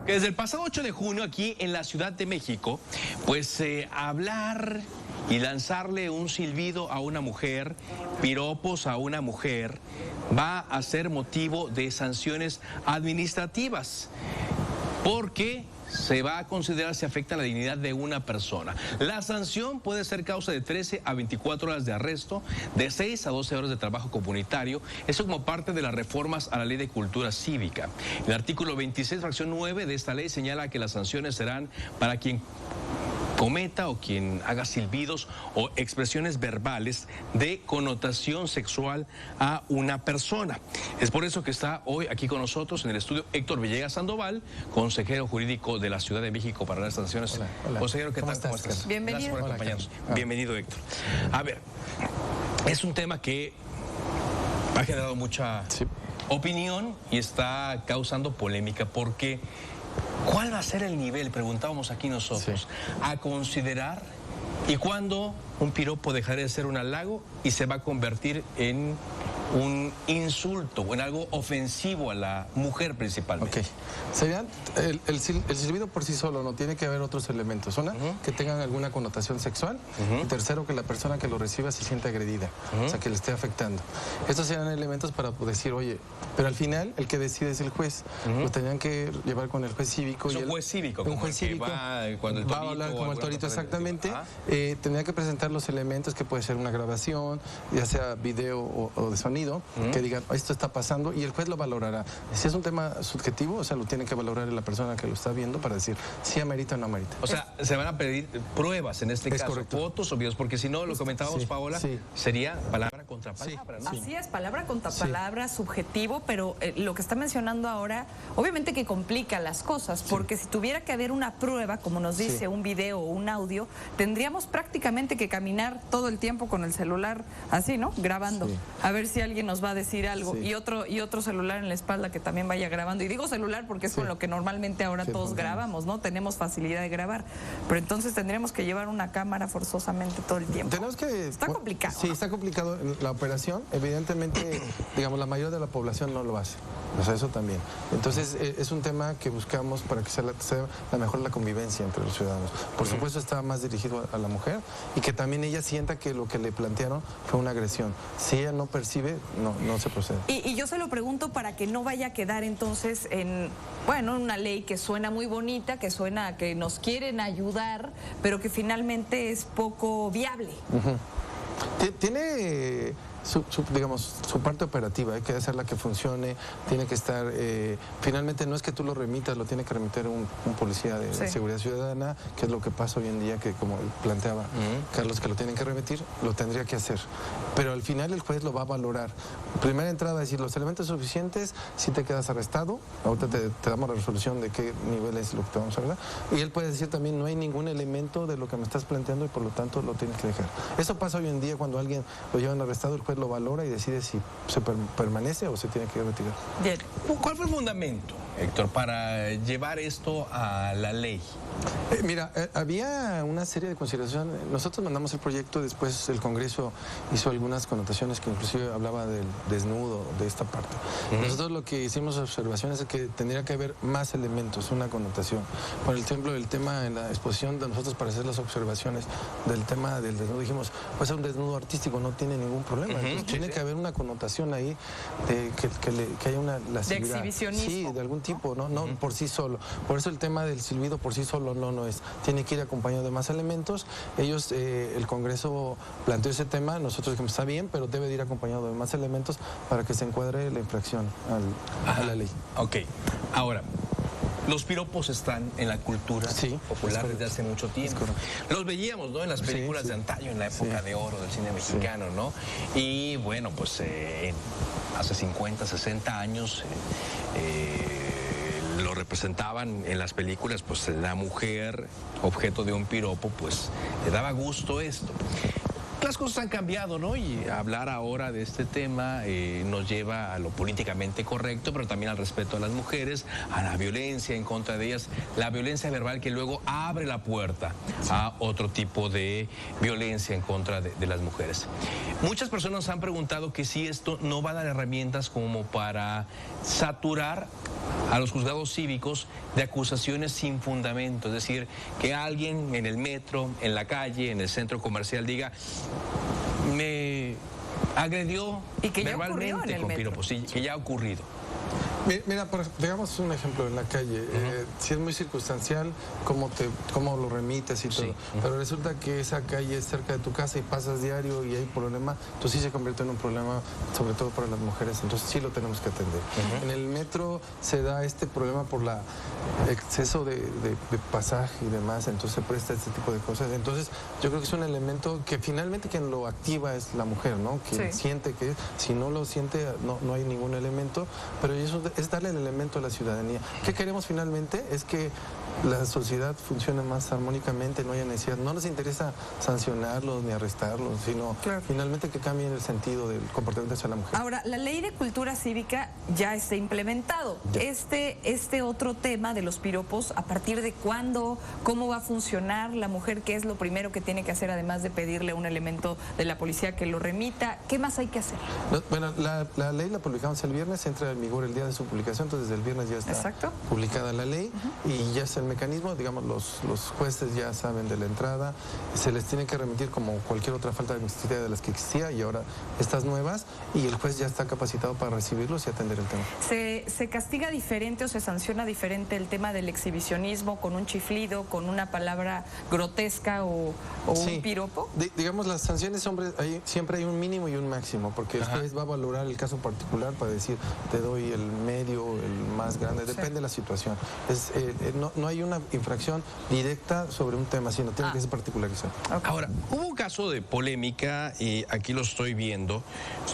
Desde el pasado 8 de junio aquí en la Ciudad de México, pues hablar y lanzarle un silbido a una mujer, piropos a una mujer, va a ser motivo de sanciones administrativas, porque se va a considerar si afecta la dignidad de una persona. La sanción puede ser causa de 13 a 24 horas de arresto, de 6 a 12 horas de trabajo comunitario, eso como parte de las reformas a la Ley de Cultura Cívica. El artículo 26, fracción 9 de esta ley señala que las sanciones serán para quien cometa o quien haga silbidos o expresiones verbales de connotación sexual a una persona. Es por eso que está hoy aquí con nosotros en el estudio Héctor Villegas Sandoval, consejero jurídico de la Ciudad de México para las sanciones. Hola, hola. Consejero, ¿qué tal? ¿Cómo estás? Bienvenido. Gracias por acompañarnos. Bienvenido, Héctor. A ver, es un tema que ha generado mucha opinión y está causando polémica porque ¿cuál va a ser el nivel, preguntábamos aquí nosotros, a considerar y cuándo un piropo dejará de ser un halago y se va a convertir en un insulto o en algo ofensivo a la mujer principalmente? Ok. Serían, el silbido por sí solo, no tiene que haber otros elementos. Una, que tengan alguna connotación sexual. Y tercero, que la persona que lo reciba se sienta agredida, o sea, que le esté afectando. Estos serían elementos para decir, oye, pero al final el que decide es el juez. Lo tendrían que llevar con el juez cívico. Es un juez cívico. Un juez cívico va a hablar como el torito, exactamente. Tendría que presentar los elementos, que puede ser una grabación, ya sea video o de sonido, que digan, esto está pasando, y el juez lo valorará. Si es un tema subjetivo, o sea, lo tiene que valorar la persona que lo está viendo para decir si amerita o no amerita. O sea, se van a pedir pruebas en este caso, correcto. Fotos o videos, porque si no, lo comentábamos, Paola, sería palabra contra palabra, ¿no? Así es, palabra contra palabra, subjetivo, pero lo que está mencionando ahora, obviamente que complica las cosas, porque si tuviera que haber una prueba, como nos dice, un video o un audio, tendríamos prácticamente que caminar todo el tiempo con el celular así, ¿no? Grabando, a ver si alguien nos va a decir algo, y otro celular en la espalda que también vaya grabando. Y digo celular porque es con lo que normalmente ahora todos grabamos, ¿no? Tenemos facilidad de grabar, pero entonces tendríamos que llevar una cámara forzosamente todo el tiempo. Tenemos que... Está complicado. Sí, está complicado la operación. Evidentemente, digamos, la mayoría de la población no lo hace. O sea, eso también. Entonces, es un tema que buscamos para que sea la mejor la convivencia entre los ciudadanos. Por supuesto, está más dirigido a la mujer y que también ella sienta que lo que le plantearon fue una agresión. Si ella no percibe, no se procede. Y yo se lo pregunto para que no vaya a quedar entonces en, bueno, una ley que suena muy bonita, que suena a que nos quieren ayudar, pero que finalmente es poco viable. Tiene su parte operativa, hay que hacerla que funcione, tiene que estar, finalmente no es que tú lo remitas, lo tiene que remitir un policía de seguridad ciudadana, que es lo que pasa hoy en día, que como planteaba Carlos, que lo tienen que remitir, lo tendría que hacer, pero al final el juez lo va a valorar. Primera entrada, decir los elementos suficientes, si te quedas arrestado, ahorita te damos la resolución de qué nivel es lo que te vamos a arrestar, y él puede decir también no hay ningún elemento de lo que me estás planteando y por lo tanto lo tienes que dejar. Eso pasa hoy en día cuando alguien lo llevan arrestado, el juez lo valora y decide si se permanece o se tiene que retirar. Bien. ¿Cuál fue el fundamento, Héctor, para llevar esto a la ley? Mira, había una serie de consideraciones. Nosotros mandamos el proyecto, después el Congreso hizo algunas connotaciones que inclusive hablaba del desnudo, de esta parte. Nosotros lo que hicimos observaciones es que tendría que haber más elementos, una connotación. Por ejemplo, el tema en la exposición de nosotros para hacer las observaciones del tema del desnudo, dijimos, pues es un desnudo artístico, no tiene ningún problema. Entonces, tiene que haber una connotación ahí de que haya una lascividad. De exhibicionismo. Sí, de algún tipo, no por sí solo. Por eso el tema del silbido por sí solo no es. Tiene que ir acompañado de más elementos. Ellos, el Congreso planteó ese tema, nosotros dijimos está bien, pero debe de ir acompañado de más elementos para que se encuadre la infracción a la ley. Ok, ahora, los piropos están en la cultura popular desde hace mucho tiempo. Los veíamos, ¿no? En las películas de antaño, en la época de oro del cine mexicano, ¿no? Y bueno, pues hace 50, 60 años lo representaban en las películas, pues la mujer, objeto de un piropo, pues le daba gusto esto. Las cosas han cambiado, ¿no? Y hablar ahora de este tema nos lleva a lo políticamente correcto, pero también al respeto a las mujeres, a la violencia en contra de ellas, la violencia verbal que luego abre la puerta a otro tipo de violencia en contra de las mujeres. Muchas personas han preguntado que si esto no va a dar herramientas como para saturar a los juzgados cívicos de acusaciones sin fundamento, es decir, que alguien en el metro, en la calle, en el centro comercial diga, me agredió y que verbalmente con piropos, sí, que ya ha ocurrido. Mira, digamos un ejemplo en la calle. Si es muy circunstancial, cómo lo remites y todo. Sí. Pero resulta que esa calle es cerca de tu casa y pasas diario y hay problema, entonces sí se convierte en un problema, sobre todo para las mujeres. Entonces sí lo tenemos que atender. En el metro se da este problema por el exceso de pasaje y demás, entonces se presta este tipo de cosas. Entonces yo creo que es un elemento que finalmente quien lo activa es la mujer, ¿no? Quien siente que si no lo siente no hay ningún elemento, pero eso es darle el elemento a la ciudadanía. ¿Qué queremos finalmente? Es que la sociedad funcione más armónicamente, no haya necesidad. No nos interesa sancionarlos ni arrestarlos, sino finalmente que cambien el sentido del comportamiento hacia la mujer. Ahora, la ley de cultura cívica ya está implementado. Ya. Este otro tema de los piropos, ¿a partir de cuándo? ¿Cómo va a funcionar? La mujer, ¿qué es lo primero que tiene que hacer, además de pedirle un elemento de la policía que lo remita? ¿Qué más hay que hacer? Bueno, la ley la publicamos el viernes, entra en vigor el día de su publicación, entonces desde el viernes ya está publicada la ley y ya está el mecanismo, digamos, los jueces ya saben de la entrada, se les tiene que remitir como cualquier otra falta administrativa de las que existía y ahora estas nuevas, y el juez ya está capacitado para recibirlos y atender el tema. ¿Se castiga diferente o se sanciona diferente el tema del exhibicionismo con un chiflido, con una palabra grotesca o un piropo? Digamos, las sanciones, siempre hay un mínimo y un máximo, porque el juez va a valorar el caso particular para decir, te doy el medio, el más grande, depende de la situación. No hay una infracción directa sobre un tema, sino tiene que ser particularizado. Ahora, hubo un caso de polémica, y aquí lo estoy viendo,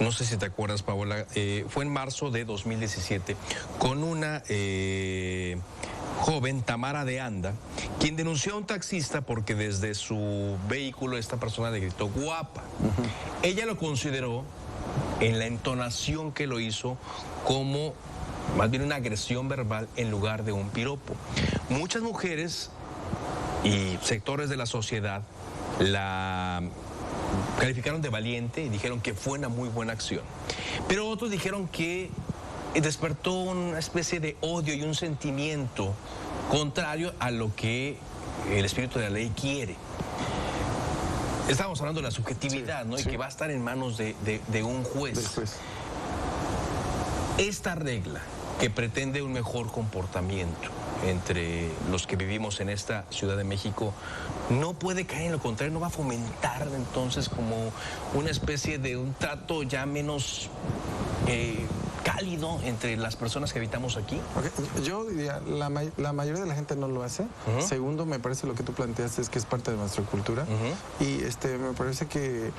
no sé si te acuerdas, Paola, fue en marzo de 2017, con una joven, Tamara de Anda, quien denunció a un taxista porque desde su vehículo esta persona le gritó guapa. Ella lo consideró, en la entonación que lo hizo, como más bien una agresión verbal en lugar de un piropo. Muchas mujeres y sectores de la sociedad la calificaron de valiente y dijeron que fue una muy buena acción. Pero otros dijeron que despertó una especie de odio y un sentimiento contrario a lo que el espíritu de la ley quiere. Estábamos hablando de la subjetividad, ¿no? Y que va a estar en manos de un juez. Del juez. Esta regla que pretende un mejor comportamiento entre los que vivimos en esta Ciudad de México no puede caer en lo contrario, no va a fomentar entonces como una especie de un trato ya menos cálido entre las personas que habitamos aquí. Yo diría, la mayoría de la gente no lo hace. Segundo, me parece lo que tú planteaste es que es parte de nuestra cultura y me parece que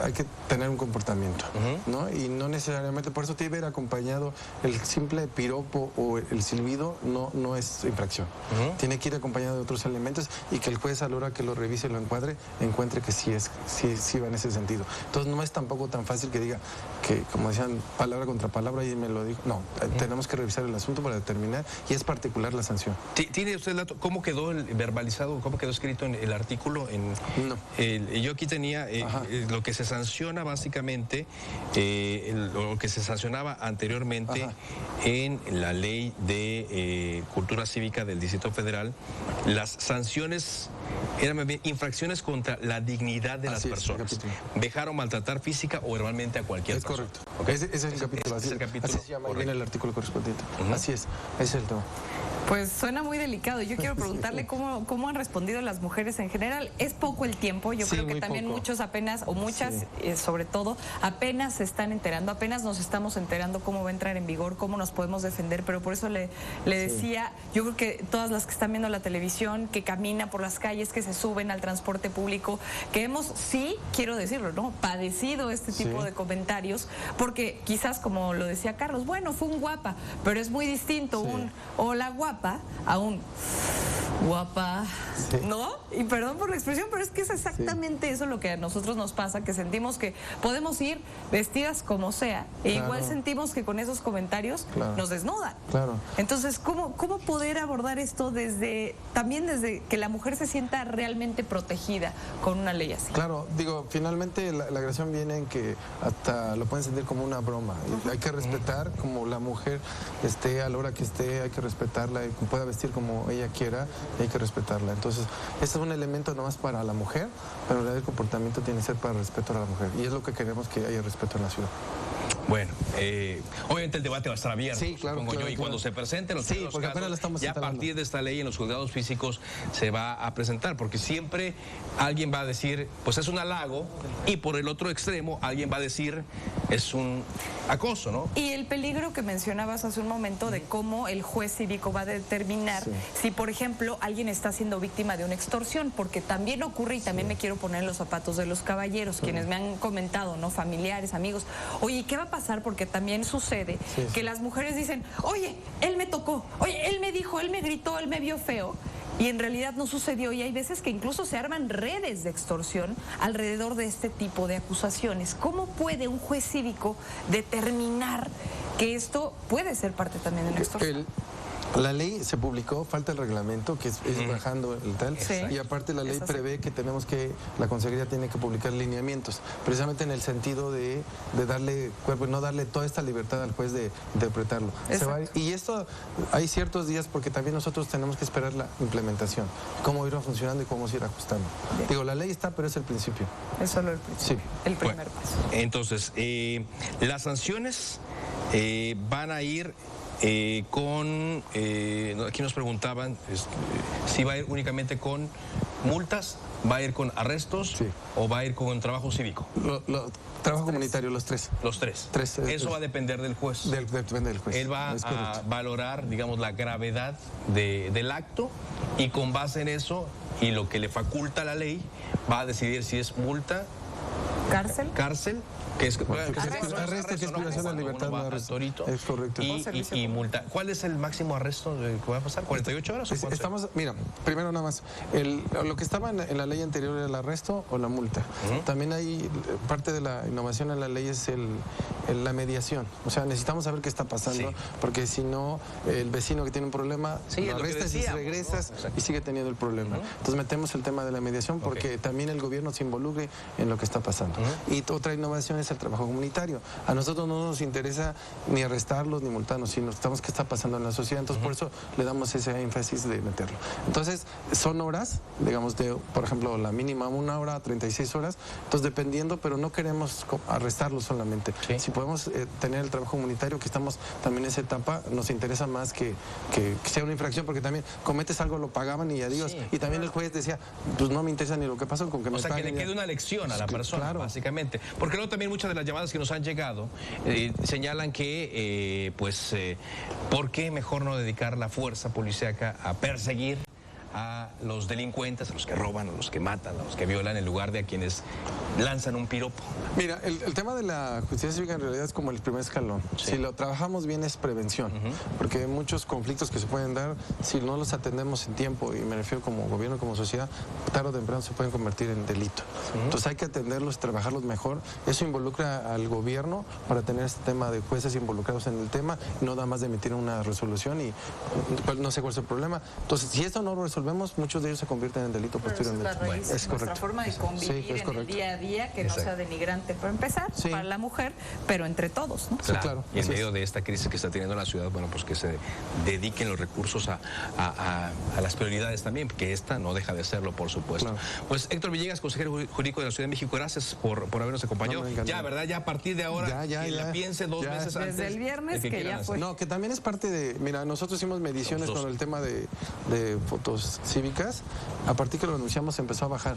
hay que tener un comportamiento, ¿no? Y no necesariamente, por eso tiene que ir acompañado el simple piropo o el silbido no es infracción. Tiene que ir acompañado de otros elementos y que el juez, a la hora que lo revise y lo encuentre que sí va en ese sentido. Entonces no es tampoco tan fácil que diga que, como decían, palabra contra palabra y me lo dijo. No, tenemos que revisar el asunto para determinar y es particular la sanción. ¿Tiene usted el dato? ¿Cómo quedó verbalizado? ¿Cómo quedó escrito en el artículo? No. Yo aquí tenía lo que se sanciona básicamente, lo que se sancionaba anteriormente en la ley de cultura cívica del Distrito Federal. Las sanciones eran infracciones contra la dignidad de las personas. Dejar o maltratar física o verbalmente a cualquier persona. Es correcto. Okay. Ese es el capítulo. Así se llama en el artículo correspondiente. Así es, ese es el tema. Pues suena muy delicado. Yo quiero preguntarle cómo han respondido las mujeres en general. Es poco el tiempo. Yo creo que también muchos apenas, o muchas sobre todo, apenas se están enterando, apenas nos estamos enterando cómo va a entrar en vigor, cómo nos podemos defender. Pero por eso le decía, yo creo que todas las que están viendo la televisión, que caminan por las calles, que se suben al transporte público, que hemos, quiero decirlo, ¿no?, padecido este tipo de comentarios, porque quizás, como lo decía Carlos, bueno, fue un guapa, pero es muy distinto un hola guapa a un guapa, ¿no? Y perdón por la expresión, pero es que es exactamente eso lo que a nosotros nos pasa, que sentimos que podemos ir vestidas como sea, e igual sentimos que con esos comentarios nos desnudan. Entonces, ¿cómo poder abordar esto también desde que la mujer se sienta realmente protegida con una ley así? Claro, digo, finalmente la agresión viene en que hasta lo pueden sentir como una broma. Y hay que respetar como la mujer esté a la hora que esté, hay que respetarla, y pueda vestir como ella quiera, y hay que respetarla. Entonces, ese es un elemento nomás para la mujer, pero en realidad el comportamiento tiene que ser para respeto a la mujer. Y es lo que queremos, que haya respeto en la ciudad. Bueno, obviamente el debate va a estar abierto, supongo yo, y cuando se presenten los casos, ya a partir de esta ley en los juzgados físicos se va a presentar, porque siempre alguien va a decir, pues es un halago, y por el otro extremo alguien va a decir, es un acoso, ¿no? Y el peligro que mencionabas hace un momento de cómo el juez cívico va a determinar si, por ejemplo, alguien está siendo víctima de una extorsión, porque también ocurre, y también me quiero poner en los zapatos de los caballeros, quienes me han comentado, ¿no? Familiares, amigos, oye, ¿qué va a pasar? Porque también sucede que las mujeres dicen, oye, él me tocó, oye, él me dijo, él me gritó, él me vio feo, y en realidad no sucedió, y hay veces que incluso se arman redes de extorsión alrededor de este tipo de acusaciones. ¿Cómo puede un juez cívico determinar que esto puede ser parte también de una extorsión? La ley se publicó, falta el reglamento, que es bajando el tal, y aparte la ley prevé que la Consejería tiene que publicar lineamientos, precisamente en el sentido de darle cuerpo, no darle toda esta libertad al juez de interpretarlo. Y esto, hay ciertos días, porque también nosotros tenemos que esperar la implementación, cómo irá funcionando y cómo se irá ajustando. Digo, la ley está, pero es el principio. Es solo el principio, el primer paso. Entonces, las sanciones van a ir aquí nos preguntaban si va a ir únicamente con multas, va a ir con arrestos o va a ir con trabajo cívico. Trabajo comunitario, los tres. Los tres. Eso va a depender del juez. Depende del juez. Él va a valorar, digamos, la gravedad del acto, y con base en eso y lo que le faculta la ley, va a decidir si es multa, cárcel, que es arresto, que es privación de libertad, no arresto. Es correcto. Y multa. ¿Cuál es el máximo arresto que va a pasar? ¿48 horas? Mira, primero nada más, lo que estaba en la ley anterior era el arresto o la multa. También hay parte de la innovación en la ley es la mediación. O sea, necesitamos saber qué está pasando, porque si no, el vecino que tiene un problema, lo arrestas y regresas y sigue teniendo el problema. Entonces metemos el tema de la mediación, porque también el gobierno se involucre en lo que está pasando. Y otra innovación es el trabajo comunitario. A nosotros no nos interesa ni arrestarlos ni multarnos, sino estamos qué está pasando en la sociedad. Entonces por eso le damos ese énfasis de meterlo. Entonces son horas, digamos, por ejemplo, la mínima 1 hora, 36 horas. Entonces dependiendo, pero no queremos arrestarlos solamente. Si podemos tener el trabajo comunitario, que estamos también en esa etapa, nos interesa más que sea una infracción, porque también cometes algo, lo pagaban y adiós. Y también el juez decía, pues no me interesa ni lo que pasó con que me paguen. O sea, que le quede una lección a la persona, básicamente. Porque luego también muchas de las llamadas que nos han llegado señalan que, ¿por qué mejor no dedicar la fuerza policíaca a perseguir a los delincuentes, a los que roban, a los que matan, a los que violan, en lugar de a quienes lanzan un piropo? Mira, el tema de la justicia cívica en realidad es como el primer escalón. Si lo trabajamos bien es prevención, porque hay muchos conflictos que se pueden dar, si no los atendemos en tiempo, y me refiero como gobierno, como sociedad, tarde o temprano se pueden convertir en delito. Entonces hay que atenderlos, trabajarlos mejor. Eso involucra al gobierno para tener este tema de jueces involucrados en el tema, no nada más de emitir una resolución y no sé cuál es el problema. Entonces, si esto no lo resolvemos, muchos de ellos se convierten en delito posteriormente. Es correcto. Nuestra forma de convivir en el día a día, que no sea denigrante para empezar, para la mujer, pero entre todos, ¿no? Claro. Y en medio de esta crisis que está teniendo la ciudad, bueno, pues que se dediquen los recursos a las prioridades también, porque esta no deja de serlo, por supuesto. Pues Héctor Villegas, consejero jurídico de la Ciudad de México, gracias por habernos acompañado. Ya, ¿verdad? Ya a partir de ahora, quien la piense dos veces antes. Desde el viernes que ya fue. No, que también es parte de, mira, nosotros hicimos mediciones con el tema de fotos cívicas. A partir que lo anunciamos empezó a bajar.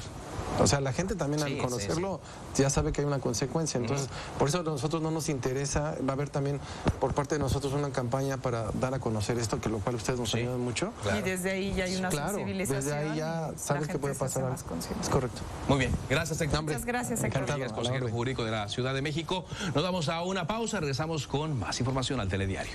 O sea, la gente también al conocerlo ya sabe que hay una consecuencia. Entonces, por eso a nosotros no nos interesa. Va a haber también por parte de nosotros una campaña para dar a conocer esto, que lo cual ustedes nos ayudan mucho. Y desde ahí ya hay una sensibilización. Desde ahí ya sabes que puede pasar. Es correcto. Muy bien. Gracias, Héctor. Muchas gracias, Héctor. Encantado. Consejero jurídico de la Ciudad de México. Nos vamos a una pausa. Regresamos con más información al Telediario.